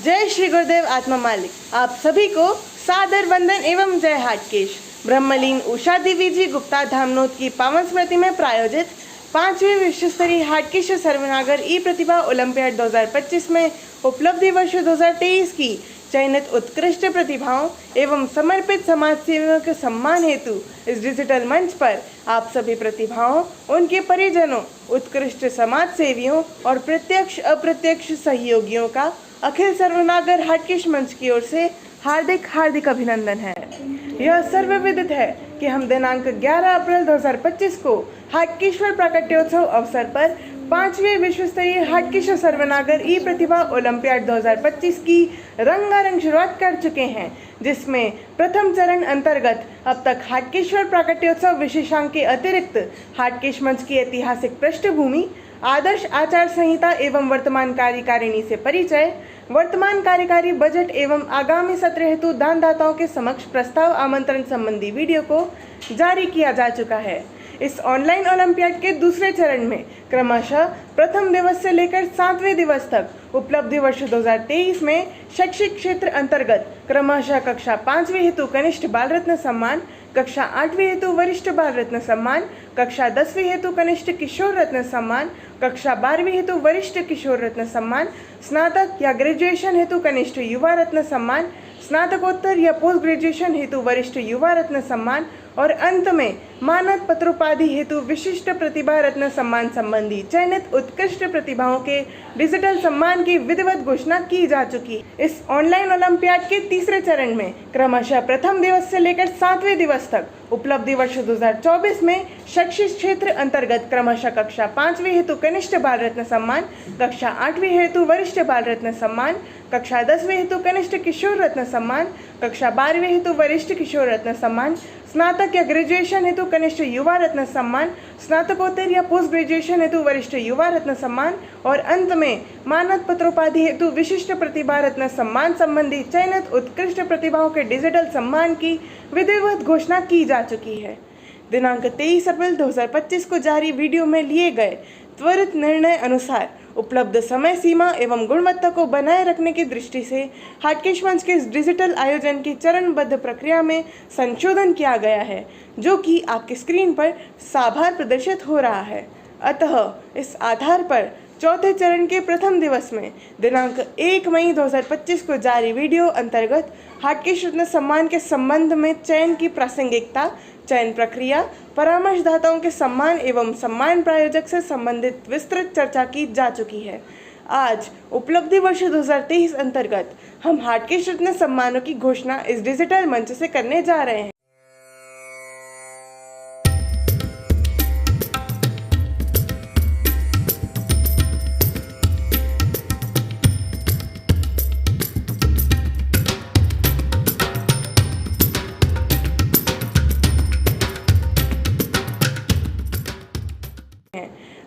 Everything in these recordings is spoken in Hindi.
जय श्री गुरुदेव आत्मा मालिक। आप सभी को सादर वंदन एवं जय हाटकेश। ब्रह्मलीन उषा देवी जी गुप्ता धामनोद की पावन स्मृति में प्रायोजित 5वीं विश्व स्तरीय हाटकेश सर्वनागर ई प्रतिभा ओलंपियाड 2025 में उपलब्धि वर्ष 2023 की चयनित उत्कृष्ट प्रतिभाओं एवं समर्पित समाज सेवियों के सम्मान हेतु इस डिजिटल मंच पर आप सभी प्रतिभाओं, उनके परिजनों, उत्कृष्ट समाज सेवियों और प्रत्यक्ष अप्रत्यक्ष सहयोगियों का अखिल सर्वनागर हाटकेश मंच की ओर से हार्दिक अभिनंदन है। यह सर्वविदित है कि हम दिनांक 11 अप्रैल 2025 को हाटकेश्वर प्राकट्योत्सव अवसर पर 5वीं विश्व स्तरीय हाटकेश सर्वनागर ई प्रतिभा ओलंपियाड 2025 की रंगारंग शुरुआत कर चुके हैं, जिसमें प्रथम चरण अंतर्गत अब तक हाटकेश्वर प्राकट्योत्सव विशेषांक के अतिरिक्त हाटकेश मंच की ऐतिहासिक पृष्ठभूमि, आदर्श आचार संहिता एवं वर्तमान कार्यकारिणी से परिचय, वर्तमान कार्यकारी बजट एवं आगामी सत्र हेतु दानदाताओं के समक्ष प्रस्ताव आमंत्रण संबंधी वीडियो को जारी किया जा चुका है। इस ऑनलाइन ओलंपियाड के दूसरे चरण में क्रमशः प्रथम दिवस से लेकर 7वें दिवस तक उपलब्धि वर्ष 2023 में शैक्षिक क्षेत्र अंतर्गत क्रमशः कक्षा 5वीं हेतु कनिष्ठ बाल रत्न सम्मान, कक्षा 8वीं हेतु वरिष्ठ बाल रत्न सम्मान, कक्षा 10वीं हेतु कनिष्ठ किशोर रत्न सम्मान, कक्षा 12वीं हेतु वरिष्ठ किशोर रत्न सम्मान, स्नातक या ग्रेजुएशन हेतु कनिष्ठ युवा रत्न सम्मान, स्नातकोत्तर या पोस्ट ग्रेजुएशन हेतु वरिष्ठ युवा रत्न सम्मान और अंत में मानद पत्रोपाधि हेतु विशिष्ट प्रतिभा रत्न सम्मान संबंधी चयनित उत्कृष्ट प्रतिभाओं के डिजिटल सम्मान की विधिवत घोषणा की जा चुकी। इस ऑनलाइन ओलंपियाड के तीसरे चरण में क्रमशः प्रथम दिवस से लेकर 7वें दिवस तक उपलब्धि वर्ष 2024 में शैक्षिक क्षेत्र अंतर्गत क्रमशः कक्षा 5वीं हेतु कनिष्ठ बाल रत्न सम्मान, कक्षा 8वीं हेतु वरिष्ठ बाल रत्न सम्मान, कक्षा 10वीं हेतु कनिष्ठ किशोर रत्न सम्मान, कक्षा 12वीं हेतु वरिष्ठ किशोर रत्न सम्मान, स्नातक या ग्रेजुएशन हेतु कनिष्ठ युवा रत्न सम्मान, स्नातकोत्तर या पोस्ट ग्रेजुएशन हेतु वरिष्ठ युवा रत्न सम्मान और अंत में मानद पत्रोपाधि हेतु विशिष्ट प्रतिभा रत्न सम्मान संबंधी चयनित उत्कृष्ट प्रतिभाओं के डिजिटल सम्मान की विधिवत घोषणा की जा चुकी है। दिनांक 23 अप्रैल 2025 को जारी वीडियो में लिए गए त्वरित निर्णय अनुसार उपलब्ध समय सीमा एवं गुणवत्ता को बनाए रखने की दृष्टि से हाटकेश मंच के इस डिजिटल आयोजन की चरणबद्ध प्रक्रिया में संशोधन किया गया है, जो कि आपकी स्क्रीन पर साभार प्रदर्शित हो रहा है। अतः इस आधार पर चौथे चरण के प्रथम दिवस में दिनांक 1 मई 2025 को जारी वीडियो अंतर्गत हाटकेश रत्न सम्मान के संबंध में चयन की प्रासंगिकता, चयन प्रक्रिया, परामर्शदाताओं के सम्मान एवं सम्मान प्रायोजक से संबंधित विस्तृत चर्चा की जा चुकी है। आज उपलब्धि वर्ष 2023 अंतर्गत हम हाटकेश रत्न सम्मानों की घोषणा इस डिजिटल मंच से करने जा रहे हैं।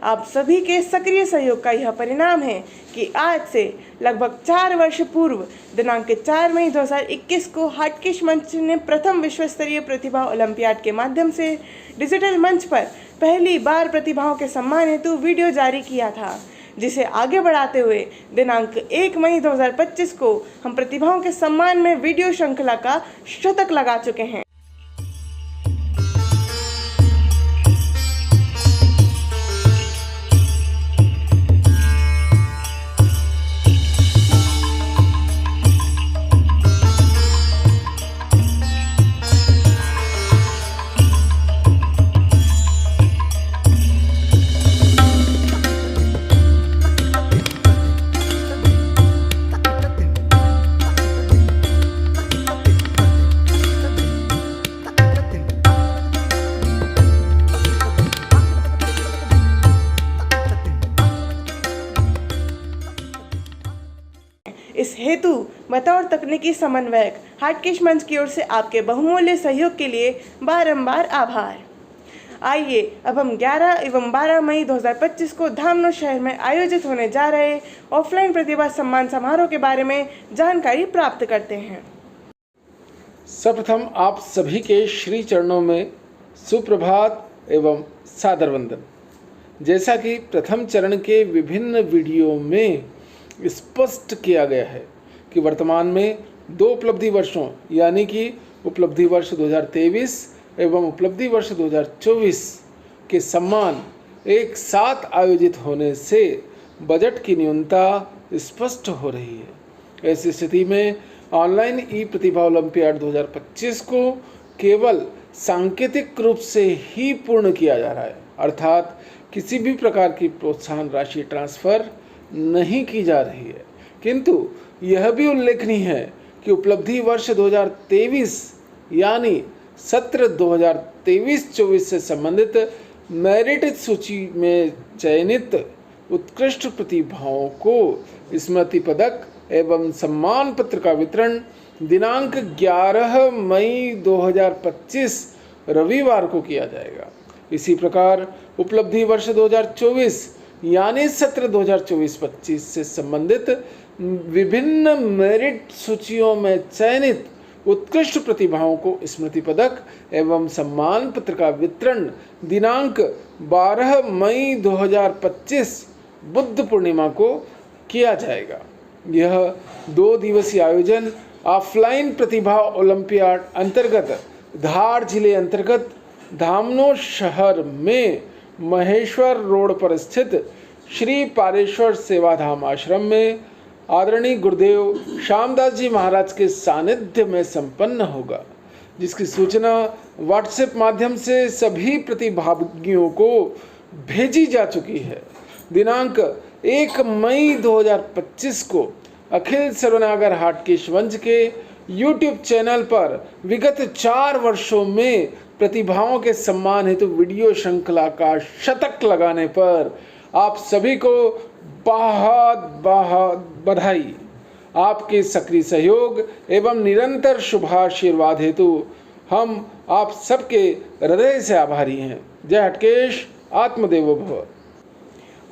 आप सभी के सक्रिय सहयोग का यह परिणाम है कि आज से लगभग 4 वर्ष पूर्व दिनांक 4 मई 2021 को हाटकेश मंच ने प्रथम विश्व स्तरीय प्रतिभा ओलंपियाड के माध्यम से डिजिटल मंच पर पहली बार प्रतिभाओं के सम्मान हेतु वीडियो जारी किया था, जिसे आगे बढ़ाते हुए दिनांक 1 मई 2025 को हम प्रतिभाओं के सम्मान में वीडियो श्रृंखला का शतक लगा चुके हैं। इस हेतु बतौर तकनीकी समन्वयक हाटकेश मंच की ओर से आपके बहुमूल्य सहयोग के लिए बारंबार आभार। आइए अब हम 11 एवं 12 मई 2025 को धामनोद शहर में आयोजित होने जा रहे ऑफलाइन प्रतिभा सम्मान समारोह के बारे में जानकारी प्राप्त करते हैं। सर्वप्रथम आप सभी के श्री चरणों में सुप्रभात एवं सादर वंदन। जैसा कि प्रथम चरण के विभिन्न वीडियो में स्पष्ट किया गया है कि वर्तमान में 2 उपलब्धि वर्षों यानी कि उपलब्धि वर्ष 2023 एवं उपलब्धि वर्ष 2024 के सम्मान एक साथ आयोजित होने से बजट की न्यूनता स्पष्ट हो रही है। ऐसी स्थिति में ऑनलाइन ई प्रतिभा ओलंपियाड 2025 को केवल सांकेतिक रूप से ही पूर्ण किया जा रहा है, अर्थात किसी भी प्रकार की प्रोत्साहन राशि ट्रांसफर नहीं की जा रही है। किंतु यह भी उल्लेखनीय है कि उपलब्धि वर्ष 2023 यानी सत्र 2023-24 से संबंधित मेरिट सूची में चयनित उत्कृष्ट प्रतिभाओं को स्मृति पदक एवं सम्मान पत्र का वितरण दिनांक 11 मई 2025 रविवार को किया जाएगा। इसी प्रकार उपलब्धि वर्ष 2024 यानी सत्र 2024-25 से संबंधित विभिन्न मेरिट सूचियों में चयनित उत्कृष्ट प्रतिभाओं को स्मृति पदक एवं सम्मान पत्र का वितरण दिनांक 12 मई 2025 बुद्ध पूर्णिमा को किया जाएगा। यह 2 दिवसीय आयोजन ऑफलाइन प्रतिभा ओलंपियाड अंतर्गत धार जिले अंतर्गत धामनो शहर में महेश्वर रोड पर स्थित श्री पारेश्वर सेवाधाम आश्रम में आदरणीय गुरुदेव श्यामदास जी महाराज के सानिध्य में संपन्न होगा, जिसकी सूचना व्हाट्सएप माध्यम से सभी प्रतिभागियों को भेजी जा चुकी है। दिनांक 1 मई 2025 को अखिल सर्वनागर हाटकेश मंच के YouTube चैनल पर विगत 4 वर्षों में प्रतिभाओं के सम्मान हेतु वीडियो श्रृंखला का शतक लगाने पर आप सभी को बहुत बहुत बधाई। आपके सक्रिय सहयोग एवं निरंतर शुभाशीर्वाद हेतु हम आप सबके हृदय से आभारी हैं। जय हटकेश, आत्मदेवो भव।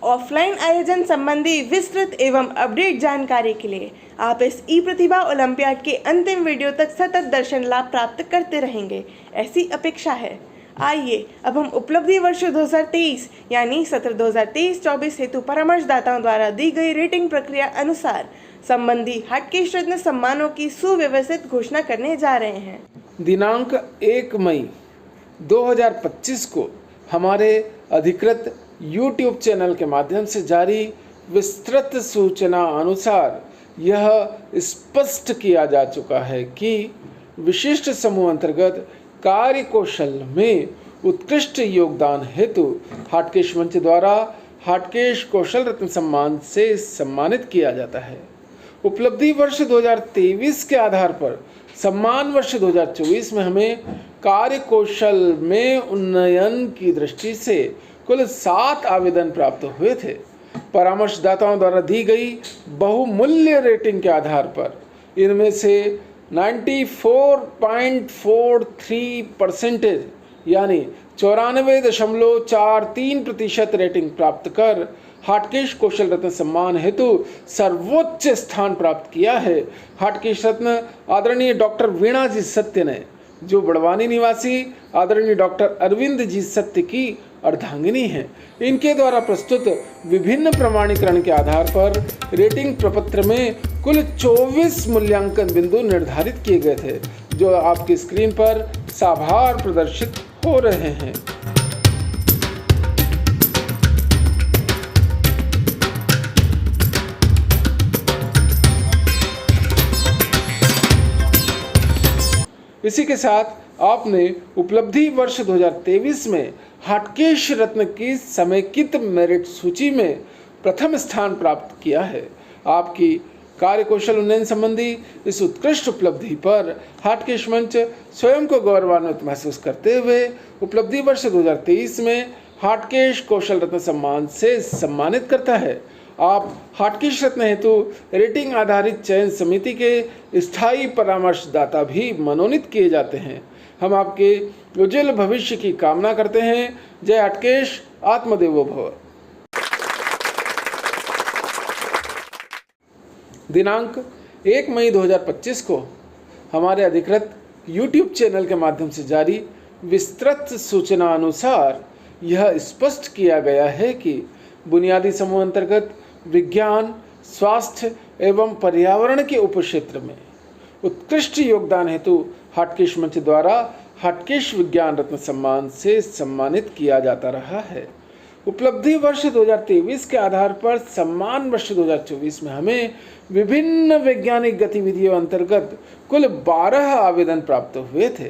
ऑफलाइन आयोजन संबंधी विस्तृत एवं अपडेट जानकारी के लिए आप इस ई प्रतिभा ओलंपियाड के अंतिम वीडियो तक सतत दर्शन लाभ प्राप्त करते रहेंगे, ऐसी अपेक्षा है। आइए अब हम उपलब्धि वर्ष 2023 यानी सत्र 2023-24 हेतु परामर्शदाताओं द्वारा दी गई रेटिंग प्रक्रिया अनुसार संबंधी हाटकेश रत्न सम्मानों की सुव्यवस्थित घोषणा करने जा रहे हैं। दिनांक 1 मई 2025 को हमारे अधिकृत YouTube चैनल के माध्यम से जारी विस्तृत सूचना अनुसार यह स्पष्ट किया जा चुका है कि विशिष्ट समूह अंतर्गत कार्य कौशल में उत्कृष्ट योगदान हेतु हाटकेश मंच द्वारा हाटकेश कौशल रत्न सम्मान से सम्मानित किया जाता है। उपलब्धि वर्ष 2023 के आधार पर सम्मान वर्ष 2024 में हमें कार्य कौशल में उन्नयन की दृष्टि से कुल 7 आवेदन प्राप्त हुए थे। परामर्शदाताओं द्वारा दी गई बहुमूल्य रेटिंग के आधार पर इनमें से 94.43% यानी 94.43% रेटिंग प्राप्त कर हाटकेश कौशल रत्न सम्मान हेतु सर्वोच्च स्थान प्राप्त किया है। हाटकेश रत्न आदरणीय डॉक्टर वीणा जी सत्य ने, जो बड़वानी निवासी आदरणीय डॉक्टर अरविंद जी सत्य की अर्धांगिनी हैं। इनके द्वारा प्रस्तुत विभिन्न प्रमाणीकरण के आधार पर रेटिंग प्रपत्र में कुल 24 मूल्यांकन बिंदु निर्धारित किए गए थे, जो आपकी स्क्रीन पर साभार प्रदर्शित हो रहे हैं। इसी के साथ आपने उपलब्धि वर्ष 2023 में हाटकेश रत्न की समेकित मेरिट सूची में प्रथम स्थान प्राप्त किया है। आपकी कार्य कौशल उन्नयन संबंधी इस उत्कृष्ट उपलब्धि पर हाटकेश मंच स्वयं को गौरवान्वित महसूस करते हुए उपलब्धि वर्ष 2023 में हाटकेश कौशल रत्न सम्मान से सम्मानित करता है। आप हाटकेश रत्न हेतु रेटिंग आधारित चयन समिति के स्थायी परामर्शदाता भी मनोनीत किए जाते हैं। हम आपके उज्जवल भविष्य की कामना करते हैं। जय हाटकेश, आत्मदेवो भव। दिनांक 1 मई 2025 को हमारे अधिकृत YouTube चैनल के माध्यम से जारी विस्तृत सूचना अनुसार यह स्पष्ट किया गया है कि बुनियादी समूह अंतर्गत विज्ञान, स्वास्थ्य एवं पर्यावरण के उपक्षेत्र में उत्कृष्ट योगदान हेतु हाटकेश मंच द्वारा हाटकेश विज्ञान रत्न सम्मान से सम्मानित किया जाता रहा है। उपलब्धि वर्ष 2023 के आधार पर सम्मान वर्ष 2024 में हमें विभिन्न वैज्ञानिक गतिविधियों अंतर्गत कुल 12 आवेदन प्राप्त हुए थे।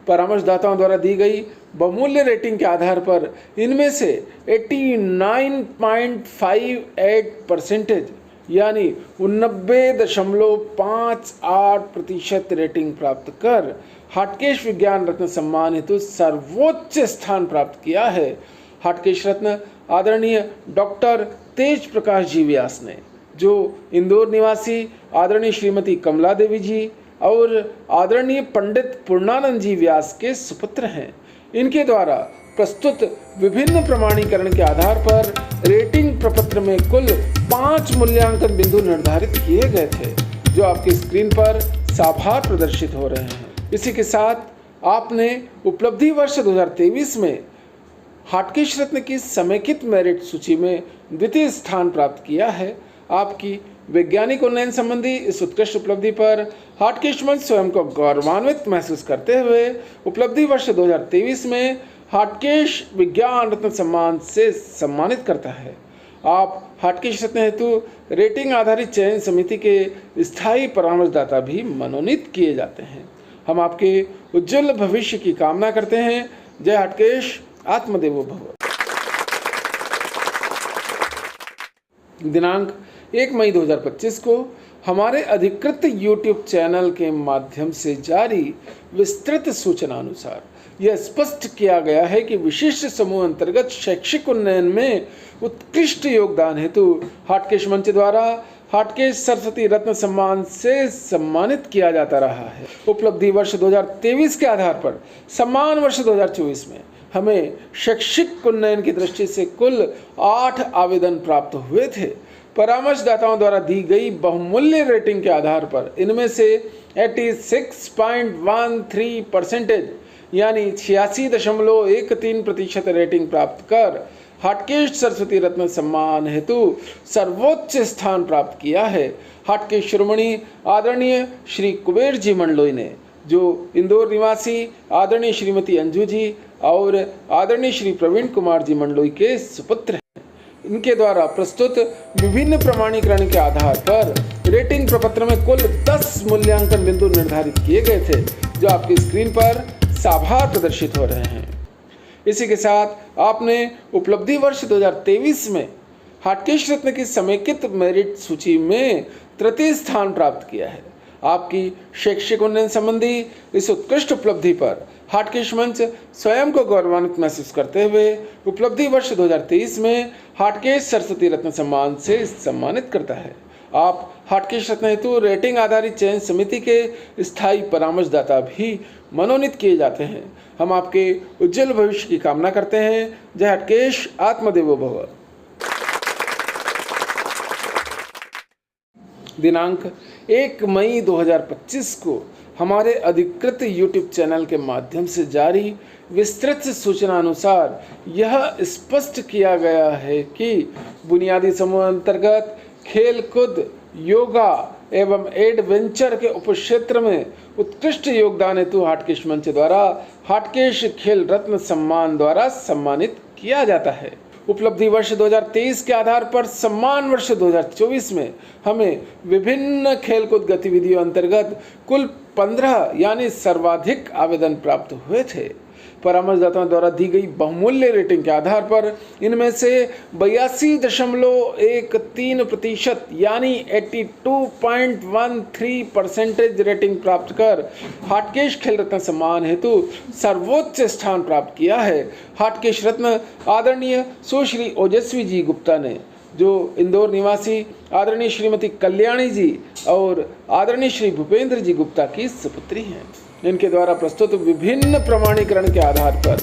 परामर्शदाताओं द्वारा दी गई बहुमूल्य रेटिंग के आधार पर इनमें से 89.58% यानी 89.58% रेटिंग प्राप्त कर हाटकेश विज्ञान रत्न सम्मान हेतु सर्वोच्च स्थान प्राप्त किया है। हाटकेश रत्न आदरणीय डॉक्टर तेज प्रकाश जी व्यास ने, जो इंदौर निवासी आदरणीय श्रीमती कमला देवी जी और आदरणीय पंडित पूर्णानंद जी व्यास के सुपुत्र हैं। इनके द्वारा प्रस्तुत विभिन्न प्रमाणीकरण के आधार पर रेटिंग प्रपत्र में कुल 5 मूल्यांकन बिंदु निर्धारित किए गए थे, जो आपकी स्क्रीन पर साभार प्रदर्शित हो रहे हैं। इसी के साथ आपने उपलब्धि वर्ष 2023 में हाटकेश रत्न की समेकित मेरिट सूची में द्वितीय स्थान प्राप्त किया है। आपकी वैज्ञानिक उन्नयन संबंधी इस उत्कृष्ट उपलब्धि पर हाटकेश मंच स्वयं को गौरवान्वित महसूस करते हुए उपलब्धि वर्ष 2023 में हाटकेश विज्ञान रत्न सम्मान से सम्मानित करता है। आप हाटकेश रत्न हेतु रेटिंग आधारित चयन समिति के स्थायी परामर्शदाता भी मनोनीत किए जाते हैं। हम आपके उज्जवल भविष्य की कामना करते हैं। जय हाटकेश, आत्मदेवो भव। दिनांक 1 मई 2025 को हमारे अधिकृत YouTube चैनल के माध्यम से जारी विस्तृत सूचना अनुसार यह स्पष्ट किया गया है कि विशिष्ट समूह अंतर्गत शैक्षिक उन्नयन में उत्कृष्ट योगदान हेतु हाटकेश मंच द्वारा हाटकेश सरस्वती रत्न सम्मान से सम्मानित किया जाता रहा है। उपलब्धि वर्ष 2023 के आधार पर सम्मान वर्ष 2024 में हमें शैक्षिक उन्नयन की दृष्टि से कुल 8 आवेदन प्राप्त हुए थे। परामर्शदाताओं द्वारा दी गई बहुमूल्य रेटिंग के आधार पर इनमें से 86.13% यानी 86.13% रेटिंग प्राप्त कर हाटकेश सरस्वती रत्न सम्मान हेतु सर्वोच्च स्थान प्राप्त किया है। हाटकेश शिरोमणि आदरणीय श्री कुबेर जी मंडलोई ने, जो इंदौर निवासी आदरणीय श्रीमती अंजू जी और आदरणीय श्री प्रवीण कुमार जी मंडलोई के सुपुत्र हैं। इनके द्वारा प्रस्तुत विभिन्न प्रमाणीकरण के आधार पर रेटिंग प्रपत्र में कुल 10 मूल्यांकन बिंदु निर्धारित किए गए थे, जो आपकी स्क्रीन पर साभार प्रदर्शित हो रहे हैं। इसी के साथ आपने उपलब्धि वर्ष 2023 में हाटकेश रत्न की समेकित मेरिट सूची में तृतीय स्थान प्राप्त किया है। आपकी शैक्षिक उन्नयन संबंधी इस उत्कृष्ट उपलब्धि पर हाटकेश मंच स्वयं को गौरवान्वित महसूस करते हुए उपलब्धि वर्ष 2023 में हाटकेश सरस्वती रत्न सम्मान से सम्मानित करता है। आप हाटकेश रत्न हेतु रेटिंग आधारित चयन समिति के स्थायी परामर्शदाता भी मनोनीत किए जाते हैं। हम आपके उज्जवल भविष्य की कामना करते हैं। जय हाटकेश, आत्मदेवो भव। दिनांक 1 मई 2025 को हमारे अधिकृत YouTube चैनल के माध्यम से जारी विस्तृत सूचना अनुसार यह स्पष्ट किया गया है कि बुनियादी समूह अंतर्गत खेलकूद, योगा एवं एडवेंचर के उपक्षेत्र में उत्कृष्ट योगदान हेतु हाटकेश मंच द्वारा हाटकेश खेल रत्न सम्मान द्वारा सम्मानित किया जाता है। उपलब्धि वर्ष 2023 के आधार पर सम्मान वर्ष 2024 में हमें विभिन्न खेलकूद गतिविधियों अंतर्गत कुल 15 यानी सर्वाधिक आवेदन प्राप्त हुए थे। परामर्शदाताओं द्वारा दी गई बहुमूल्य रेटिंग के आधार पर इनमें से 82.13% यानी 82.13% रेटिंग प्राप्त कर हाटकेश खेल रत्न सम्मान हेतु सर्वोच्च स्थान प्राप्त किया है। हाटकेश रत्न आदरणीय सुश्री ओजस्वी जी गुप्ता ने, जो इंदौर निवासी आदरणीय श्रीमती कल्याणी जी और आदरणीय श्री भूपेंद्र जी गुप्ता की सुपुत्री हैं। इनके द्वारा प्रस्तुत विभिन्न प्रमाणीकरण के आधार पर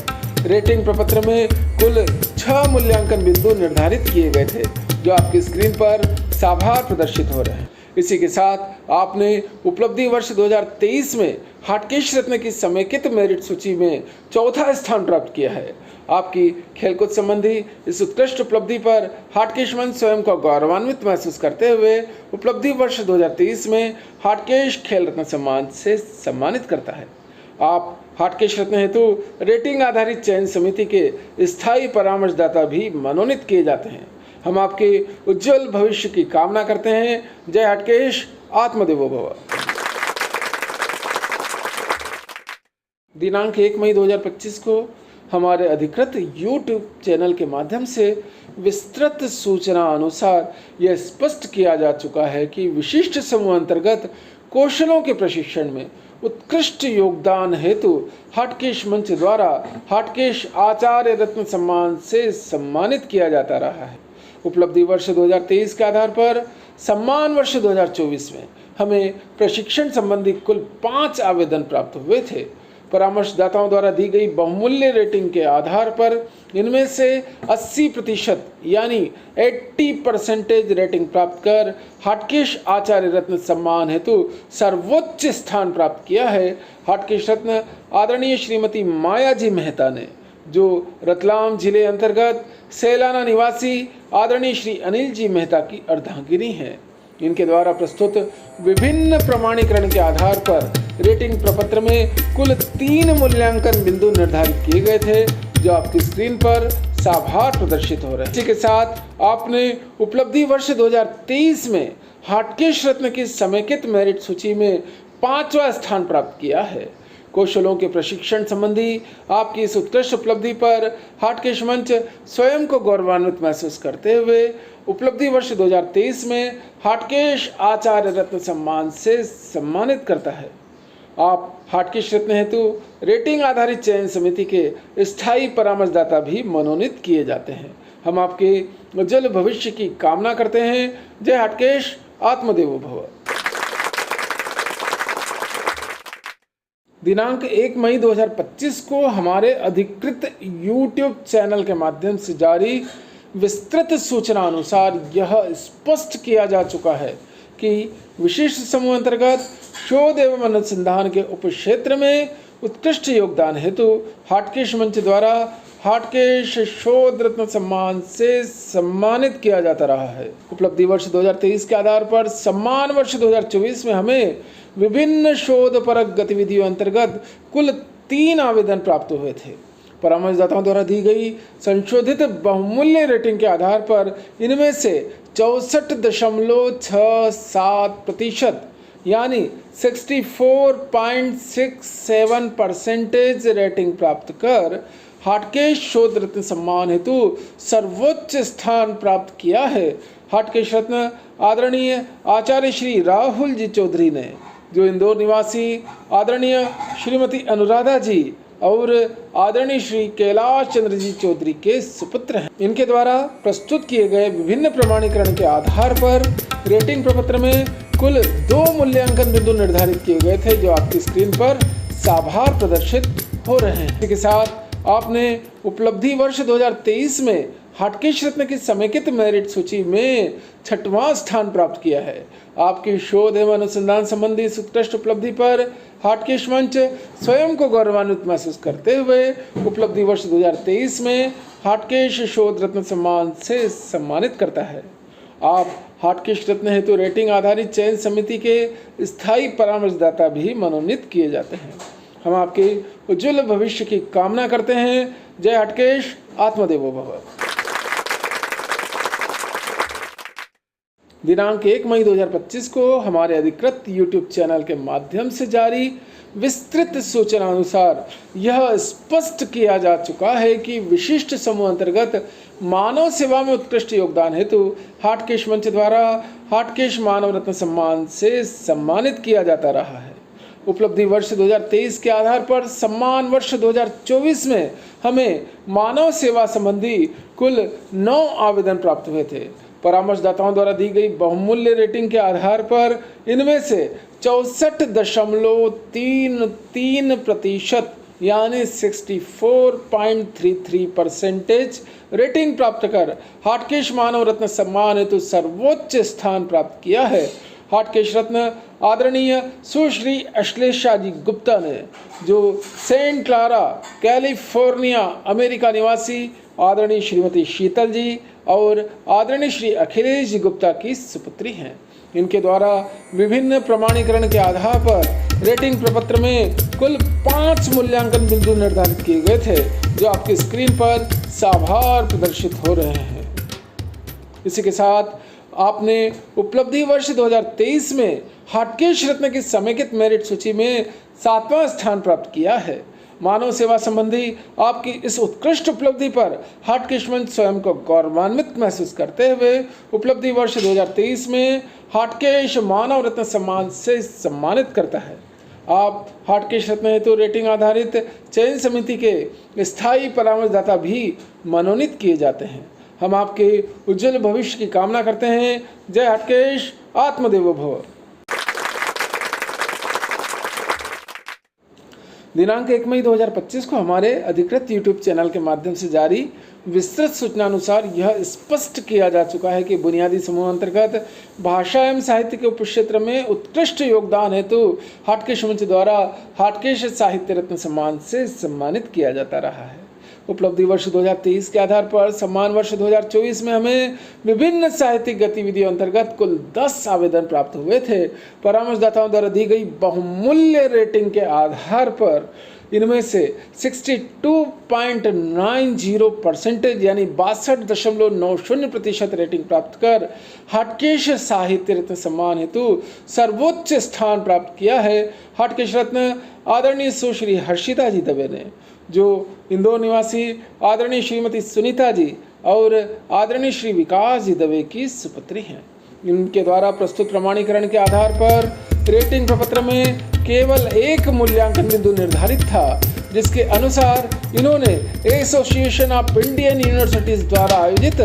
रेटिंग प्रपत्र में कुल 6 मूल्यांकन बिंदु निर्धारित किए गए थे, जो आपकी स्क्रीन पर साभार प्रदर्शित हो रहे हैं। इसी के साथ आपने उपलब्धि वर्ष 2023 में हाटकेश रत्न की समेकित मेरिट सूची में चौथा स्थान प्राप्त किया है। आपकी खेलकूद संबंधी इस उत्कृष्ट उपलब्धि पर हाटकेश मंच स्वयं को गौरवान्वित महसूस करते हुए उपलब्धि वर्ष 2023 में हाटकेश खेल रत्न सम्मान से सम्मानित करता है। आप हाटकेश रत्न हेतु रेटिंग आधारित चयन समिति के स्थायी परामर्शदाता भी मनोनीत किए जाते हैं। हम आपके उज्जवल भविष्य की कामना करते हैं। जय हाटकेश, आत्मदेवो भव। दिनांक 1 मई 2025 को हमारे अधिकृत YouTube चैनल के माध्यम से विस्तृत सूचना अनुसार यह स्पष्ट किया जा चुका है कि विशिष्ट समूह अंतर्गत कौशलों के प्रशिक्षण में उत्कृष्ट योगदान हेतु हाटकेश मंच द्वारा हाटकेश आचार्य रत्न सम्मान से सम्मानित किया जाता रहा है। उपलब्धि वर्ष 2023 के आधार पर सम्मान वर्ष 2024 में हमें प्रशिक्षण संबंधी कुल 5 आवेदन प्राप्त हुए थे। परामर्शदाताओं द्वारा दी गई बहुमूल्य रेटिंग के आधार पर इनमें से 80% यानी 80% रेटिंग प्राप्त कर हाटकेश आचार्य रत्न सम्मान हेतु सर्वोच्च स्थान प्राप्त किया है। हाटकेश रत्न आदरणीय श्रीमती माया जी मेहता ने, जो रतलाम जिले अंतर्गत सेलाना निवासी आदरणीय श्री अनिल जी मेहता की अर्धांगिनी है। इनके द्वारा प्रस्तुत विभिन्न प्रमाणीकरण के आधार पर रेटिंग प्रपत्र में कुल 3 मूल्यांकन बिंदु निर्धारित किए गए थे, जो आपकी स्क्रीन पर साभार प्रदर्शित हो रहे हैं। इसी के साथ आपने उपलब्धि वर्ष 2023 में हाटकेश रत्न की समेकित मेरिट सूची में 5वां स्थान प्राप्त किया है। कौशलों के प्रशिक्षण संबंधी आपकी इस उत्कृष्ट उपलब्धि पर हाटकेश मंच स्वयं को गौरवान्वित महसूस करते हुए उपलब्धि वर्ष 2023 में हाटकेश आचार्य रत्न सम्मान से सम्मानित करता है। आप हाटकेश रत्न हेतु रेटिंग आधारित चयन समिति के स्थायी परामर्शदाता भी मनोनीत किए जाते हैं। हम आपके उज्जवल भविष्य की कामना करते हैं। जय हाटकेश, आत्मदेवो भव। दिनांक 1 मई 2025 को हमारे अधिकृत YouTube चैनल के माध्यम से जारी विस्तृत सूचना अनुसार यह स्पष्ट किया जा चुका है कि विशिष्ट समूह अंतर्गत शोध एवं अनुसंधान के उपक्षेत्र में उत्कृष्ट योगदान हेतु हाटकेश मंच द्वारा हाटकेश शोध रत्न सम्मान से सम्मानित किया जाता रहा है। उपलब्धि वर्ष 2023 के आधार पर सम्मान वर्ष 2024 में हमें विभिन्न शोधपरक गतिविधियों अंतर्गत कुल 3 आवेदन प्राप्त हुए थे। परामर्शदाताओं द्वारा दी गई संशोधित बहुमूल्य रेटिंग के आधार पर इनमें से 64.67% यानी 64.67% रेटिंग प्राप्त कर हाटकेश शोध रत्न सम्मान हेतु सर्वोच्च स्थान प्राप्त किया है। हाटकेश रत्न आदरणीय आचार्य श्री राहुल जी चौधरी ने, जो इंदौर निवासी आदरणीय श्रीमती अनुराधा जी और आदरणीय श्री कैलाश चंद्र जी चौधरी के सुपुत्र हैं। इनके द्वारा प्रस्तुत किए गए विभिन्न प्रमाणीकरण के आधार पर रेटिंग प्रपत्र में कुल 2 मूल्यांकन बिंदु निर्धारित किए गए थे, जो आपकी स्क्रीन पर साभार प्रदर्शित हो रहे हैं। इसके साथ आपने उपलब्धि वर्ष 2023 में हाटकेश रत्न की समेकित मेरिट सूची में 6वां स्थान प्राप्त किया है। आपकी शोध एवं अनुसंधान संबंधी इस उत्कृष्ट उपलब्धि पर हाटकेश मंच स्वयं को गौरवान्वित महसूस करते हुए उपलब्धि वर्ष 2023 में हाटकेश शोध रत्न सम्मान से सम्मानित करता है। आप हाटकेश रत्न हेतु रेटिंग आधारित चयन समिति के स्थायी परामर्शदाता भी मनोनीत किए जाते हैं। हम आपके उज्जवल भविष्य की कामना करते हैं। जय हाटकेश, आत्मदेवो भव। दिनांक 1 मई 2025 को हमारे अधिकृत YouTube चैनल के माध्यम से जारी विस्तृत सूचना अनुसार यह स्पष्ट किया जा चुका है कि विशिष्ट समूह अंतर्गत मानव सेवा में उत्कृष्ट योगदान हेतु हाटकेश मंच द्वारा हाटकेश मानव रत्न सम्मान से सम्मानित किया जाता रहा है। उपलब्धि वर्ष 2023 के आधार पर सम्मान वर्ष 2024 में हमें मानव सेवा संबंधी कुल 9 आवेदन प्राप्त हुए थे। परामर्शदाताओं द्वारा दी गई बहुमूल्य रेटिंग के आधार पर इनमें से 64.33% यानी 64.33% रेटिंग प्राप्त कर हाटकेश मानव रत्न सम्मान हेतु सर्वोच्च स्थान प्राप्त किया है। हाटकेश रत्न आदरणीय सुश्री अश्लेषा जी गुप्ता ने, जो सेंट क्लारा कैलिफोर्निया अमेरिका निवासी आदरणीय श्रीमती शीतल जी और आदरणीय श्री अखिलेश जी गुप्ता की सुपुत्री हैं। इनके द्वारा विभिन्न प्रमाणीकरण के आधार पर रेटिंग प्रपत्र में कुल 5 मूल्यांकन बिंदु निर्धारित किए गए थे, जो आपकी स्क्रीन पर साभार प्रदर्शित हो रहे हैं। इसी के साथ आपने उपलब्धि वर्ष 2023 में हाटकेश रत्न की समेकित मेरिट सूची में 7वां स्थान प्राप्त किया है। मानव सेवा संबंधी आपकी इस उत्कृष्ट उपलब्धि पर हाटकेश मंच स्वयं को गौरवान्वित महसूस करते हुए उपलब्धि वर्ष 2023 में हाटकेश मानव रत्न सम्मान से सम्मानित करता है। आप हाटकेश रत्न हेतु रेटिंग आधारित चयन समिति के स्थायी परामर्शदाता भी मनोनीत किए जाते हैं। हम आपके उज्जवल भविष्य की कामना करते हैं। जय हाटकेश, आत्मदेवो भव। दिनांक 1 मई 2025 को हमारे अधिकृत YouTube चैनल के माध्यम से जारी विस्तृत सूचना अनुसार यह स्पष्ट किया जा चुका है कि बुनियादी समूह अंतर्गत भाषा एवं साहित्य के उपक्षेत्र में उत्कृष्ट योगदान हेतु हाटकेश मंच द्वारा हाटकेश साहित्य रत्न सम्मान से सम्मानित किया जाता रहा है। उपलब्धि वर्ष 2023 के आधार पर सम्मान वर्ष 2024 में हमें विभिन्न साहित्यिक गतिविधियों अंतर्गत कुल 10 आवेदन प्राप्त हुए थे। परामर्शदाताओं द्वारा दी गई बहुमूल्य रेटिंग के आधार पर इनमें से 62.90% यानी 62.90% रेटिंग प्राप्त कर हाटकेश साहित्य रत्न सम्मान हेतु सर्वोच्च स्थान प्राप्त किया है। हाटकेश रत्न आदरणीय सुश्री हर्षिता जी दवे ने, जो इंदौर निवासी आदरणीय श्रीमती सुनीता जी और आदरणीय श्री विकास जी दवे की सुपुत्री हैं। इनके द्वारा प्रस्तुत प्रमाणीकरण के आधार पर रेटिंग प्रपत्र में केवल एक मूल्यांकन बिंदु निर्धारित था, जिसके अनुसार इन्होंने एसोसिएशन ऑफ इंडियन यूनिवर्सिटीज द्वारा आयोजित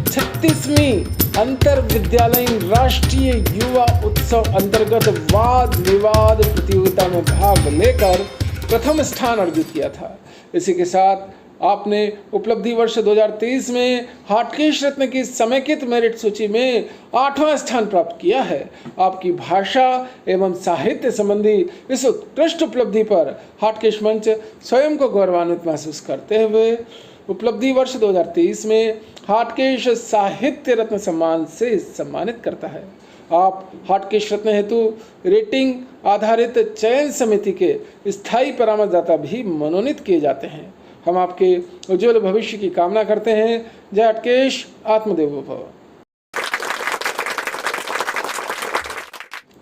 36वीं अंतर विद्यालयीन राष्ट्रीय युवा उत्सव अंतर्गत वाद विवाद प्रतियोगिता में भाग लेकर प्रथम स्थान अर्जित किया था। इसी के साथ आपने उपलब्धि वर्ष 2023 में हाटकेश रत्न की समेकित मेरिट सूची में 8वां स्थान प्राप्त किया है। आपकी भाषा एवं साहित्य संबंधी इस उत्कृष्ट उपलब्धि पर हाटकेश मंच स्वयं को गौरवान्वित महसूस करते हुए उपलब्धि वर्ष 2023 में हाटकेश साहित्य रत्न सम्मान से सम्मानित करता है। आप हाटकेश रत्न हेतु रेटिंग आधारित चयन समिति के स्थायी परामर्शदाता भी मनोनीत किए जाते हैं। हम आपके उज्जवल भविष्य की कामना करते हैं। जय हाटकेश, आत्मदेवो भव।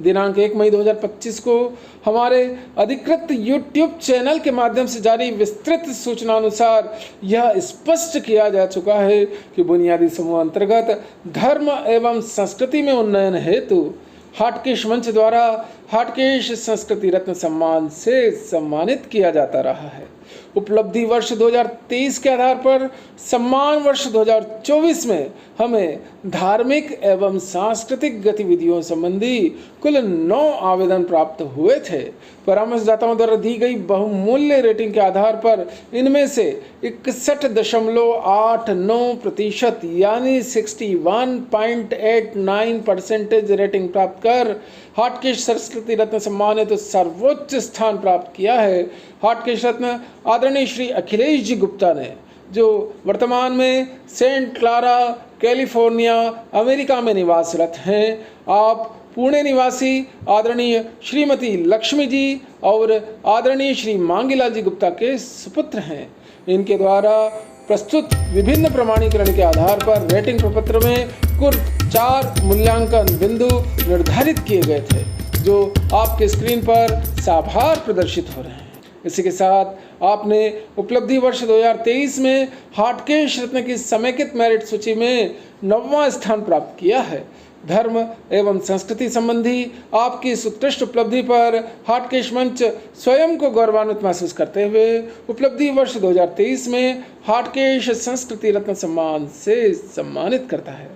दिनांक 1 मई 2025 को हमारे अधिकृत YouTube चैनल के माध्यम से जारी विस्तृत सूचना अनुसार यह स्पष्ट किया जा चुका है कि बुनियादी समूह अंतर्गत धर्म एवं संस्कृति में उन्नयन हेतु हाटकेश मंच द्वारा हाटकेश संस्कृति रत्न सम्मान से सम्मानित किया जाता रहा है। उपलब्धि वर्ष 2023 के आधार पर सम्मान वर्ष 2024 में हमें धार्मिक एवं सांस्कृतिक गतिविधियों संबंधी कुल 9 आवेदन प्राप्त हुए थे। परामर्शदाताओं द्वारा दी गई बहुमूल्य रेटिंग के आधार पर इनमें से 61.89% यानी 61.89% रेटिंग प्राप्त कर हाटकेश संस्कृति रत्न सम्मान हेतु सर्वोच्च स्थान प्राप्त किया है। हाटकेश रत्न आदरणीय श्री अखिलेश जी गुप्ता ने, जो वर्तमान में सेंट क्लारा कैलिफोर्निया अमेरिका में निवासरत हैं। आप पुणे निवासी आदरणीय श्रीमती लक्ष्मी जी और आदरणीय श्री मांगीलाल जी गुप्ता के सुपुत्र हैं। इनके द्वारा प्रस्तुत विभिन्न प्रमाणीकरण के आधार पर रेटिंग प्रपत्र में कुल 4 मूल्यांकन बिंदु निर्धारित किए गए थे, जो आपके स्क्रीन पर साभार प्रदर्शित हो रहे हैं। इसी के साथ आपने उपलब्धि वर्ष 2023 में हाटकेश रत्न की समेकित मेरिट सूची में 9वां स्थान प्राप्त किया है। धर्म एवं संस्कृति संबंधी आपकी इस उत्कृष्ट उपलब्धि पर हाटकेश मंच स्वयं को गौरवान्वित महसूस करते हुए उपलब्धि वर्ष 2023 में हाटकेश संस्कृति रत्न सम्मान से सम्मानित करता है।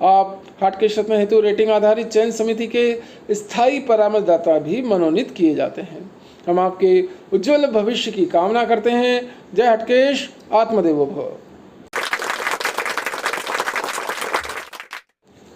आप हाटकेश रत्न हेतु रेटिंग आधारित चयन समिति के स्थायी परामर्शदाता भी मनोनीत किए जाते हैं। हम आपके उज्जवल भविष्य की कामना करते हैं। जय हाटकेश, आत्मदेवो भव।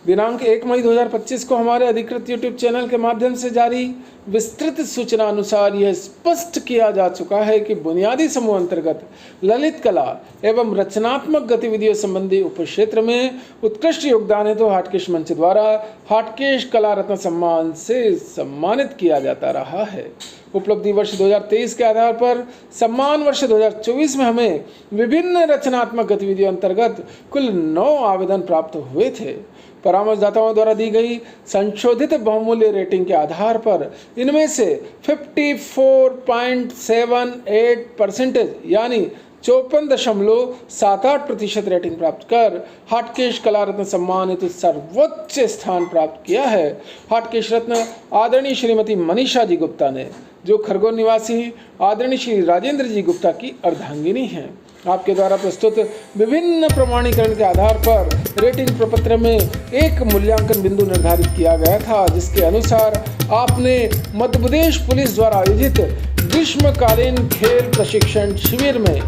दिनांक 1 मई 2025 को हमारे अधिकृत यूट्यूब चैनल के माध्यम से जारी विस्तृत सूचना अनुसार यह स्पष्ट किया जा चुका है कि बुनियादी समूह अंतर्गत ललित कला एवं रचनात्मक गतिविधियों संबंधी उपक्षेत्र में उत्कृष्ट योगदान हेतु हाटकेश मंच द्वारा हाटकेश कला रत्न सम्मान से सम्मानित किया जाता रहा है। उपलब्धि वर्ष 2023 के आधार पर सम्मान वर्ष 2024 में हमें विभिन्न रचनात्मक गतिविधियों अंतर्गत कुल 9 आवेदन प्राप्त हुए थे। परामर्शदाताओं द्वारा दी गई संशोधित बहुमूल्य रेटिंग के आधार पर इनमें से 54.78% यानी 54.78% रेटिंग प्राप्त कर हाटकेश कला रत्न सम्मान हेतु सर्वोच्च स्थान प्राप्त किया है। हाटकेश रत्न आदरणीय श्रीमती मनीषा जी गुप्ता ने, जो खरगोन निवासी आदरणीय श्री राजेंद्र जी गुप्ता की अर्धांगिनी हैं। आपके द्वारा प्रस्तुत विभिन्न प्रमाणीकरण के आधार पर रेटिंग प्रपत्र में एक मूल्यांकन बिंदु निर्धारित किया गया था, जिसके अनुसार आपने मध्य प्रदेश पुलिस द्वारा आयोजित ग्रीष्मकालीन खेल प्रशिक्षण शिविर में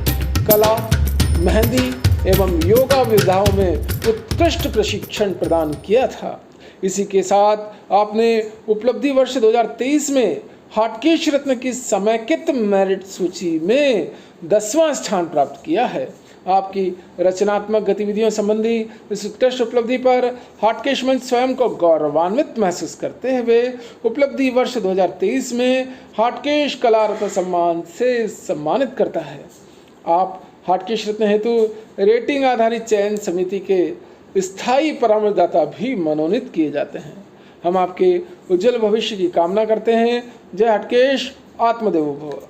कला, मेहंदी एवं योगा विधाओं में उत्कृष्ट प्रशिक्षण प्रदान किया था। इसी के साथ आपने उपलब्धि वर्ष 2023 में हाटकेश रत्न की समेकित मेरिट सूची में 10वां स्थान प्राप्त किया है। आपकी रचनात्मक गतिविधियों संबंधी इस उत्कृष्ट उपलब्धि पर हाटकेश मंच स्वयं को गौरवान्वित महसूस करते हुए उपलब्धि वर्ष 2023 में हाटकेश कला रत्न सम्मान से सम्मानित करता है। आप हाटकेश रत्न हेतु रेटिंग आधारित चयन समिति के स्थायी परामर्शदाता भी मनोनीत किए जाते हैं। हम आपके उज्जवल भविष्य की कामना करते हैं। जय हाटकेश, आत्मदेवो भव।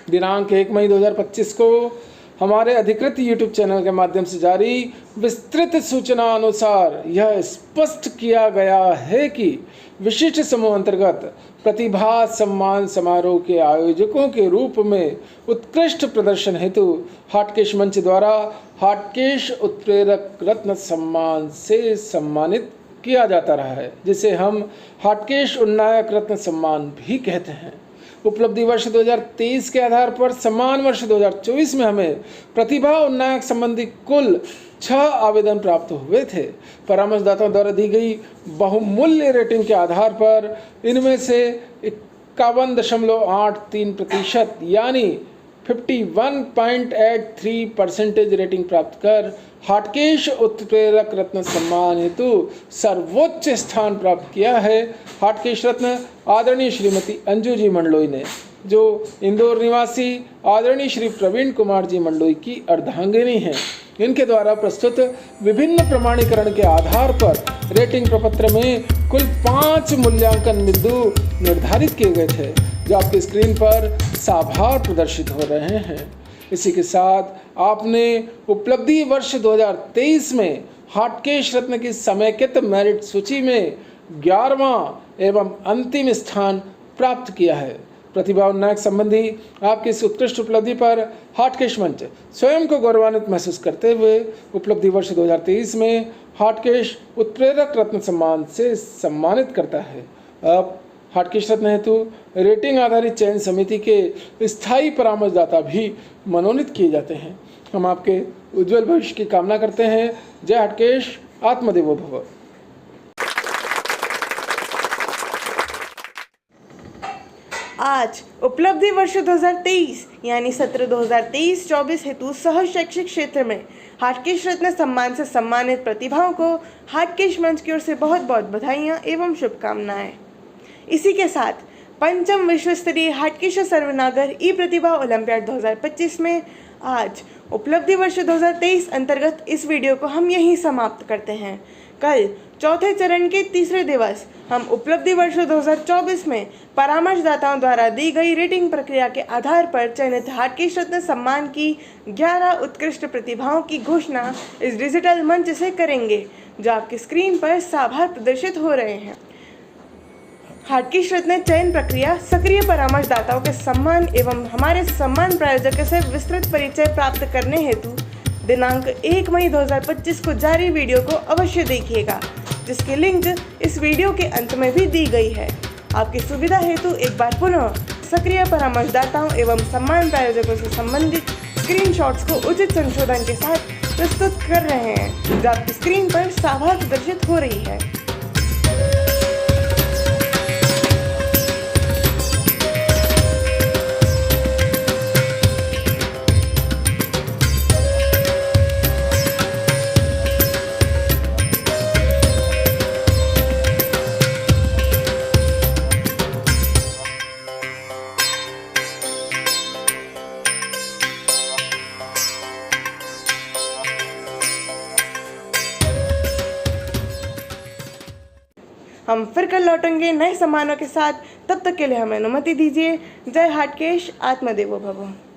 दिनांक 1 मई 2025 को हमारे अधिकृत यूट्यूब चैनल के माध्यम से जारी विस्तृत सूचना अनुसार यह स्पष्ट किया गया है कि विशिष्ट समूह अंतर्गत प्रतिभा सम्मान समारोह के आयोजकों के रूप में उत्कृष्ट प्रदर्शन हेतु हाटकेश मंच द्वारा हाटकेश उत्प्रेरक रत्न सम्मान से सम्मानित किया जाता रहा है, जिसे हम हाटकेश उन्नायक रत्न सम्मान भी कहते हैं। उपलब्धि वर्ष 2023 के आधार पर सम्मान वर्ष 2024 में हमें प्रतिभा उन्नायक संबंधी कुल 6 आवेदन प्राप्त हुए थे। परामर्शदाताओं द्वारा दी गई बहुमूल्य रेटिंग के आधार पर इनमें से 51.83% यानी 51.83% रेटिंग प्राप्त कर हाटकेश उत्प्रेरक रत्न सम्मान हेतु सर्वोच्च स्थान प्राप्त किया है। हाटकेश रत्न आदरणीय श्रीमती अंजू जी मंडलोई ने, जो इंदौर निवासी आदरणीय श्री प्रवीण कुमार जी मंडलोई की अर्धांगिनी हैं। इनके द्वारा प्रस्तुत विभिन्न प्रमाणीकरण के आधार पर रेटिंग प्रपत्र में कुल 5 मूल्यांकन बिंदु निर्धारित किए गए थे, जो आपकी स्क्रीन पर साभार प्रदर्शित हो रहे हैं। इसी के साथ आपने उपलब्धि वर्ष 2023 में हाटकेश रत्न की समेकित मेरिट सूची में 11वां एवं अंतिम स्थान प्राप्त किया है। प्रतिभा उन्नयन संबंधी आपकी इस उत्कृष्ट उपलब्धि पर हाटकेश मंच स्वयं को गौरवान्वित महसूस करते हुए उपलब्धि वर्ष 2023 में हाटकेश उत्प्रेरक रत्न सम्मान से सम्मानित करता है। अब हाटकेश रत्न हेतु रेटिंग आधारित चयन समिति के स्थायी परामर्शदाता भी मनोनीत किए जाते हैं। हम आपके उज्जवल भविष्य की कामना करते हैं। जय हाटकेश, आत्मदेवो भव। आज उपलब्धि वर्ष 2023 यानी सत्र 2023-24 हेतु सह शैक्षिक क्षेत्र में हाटकेश रत्न सम्मान से सम्मानित प्रतिभाओं को हाटकेश मंच की ओर से बहुत बहुत बधाइयाँ एवं शुभकामनाएं। इसी के साथ पंचम विश्व स्तरीय हाटकेश सर्वनागर ई प्रतिभा ओलंपियाड 2025 में आज उपलब्धि वर्ष 2023 अंतर्गत इस वीडियो को हम यहीं समाप्त करते हैं। कल चौथे चरण के तीसरे दिवस हम उपलब्धि वर्ष 2024 में परामर्शदाताओं द्वारा दी गई रेटिंग प्रक्रिया के आधार पर चयनित हाटकेश रत्न सम्मान की 11 उत्कृष्ट प्रतिभाओं की घोषणा इस डिजिटल मंच से करेंगे, जो आपकी स्क्रीन पर साभार प्रदर्शित हो रहे हैं। हाटकेश रत्न चयन प्रक्रिया सक्रिय परामर्शदाताओं के सम्मान एवं हमारे सम्मान प्रायोजक से विस्तृत परिचय प्राप्त करने हेतु दिनांक 1 मई 2025 को जारी वीडियो को अवश्य देखिएगा, जिसकी लिंक इस वीडियो के अंत में भी दी गई है। आपकी सुविधा हेतु एक बार पुनः सक्रिय परामर्शदाताओं एवं सम्मान प्रायोजकों से संबंधित स्क्रीनशॉट्स को उचित संशोधन के साथ प्रस्तुत कर रहे हैं जो आपकी स्क्रीन पर साफ प्रदर्शित हो रही है। हम फिर कल लौटेंगे नए सामानों के साथ। तब तक के लिए हमें अनुमति दीजिए। जय हाटकेश, आत्मदेवो भव।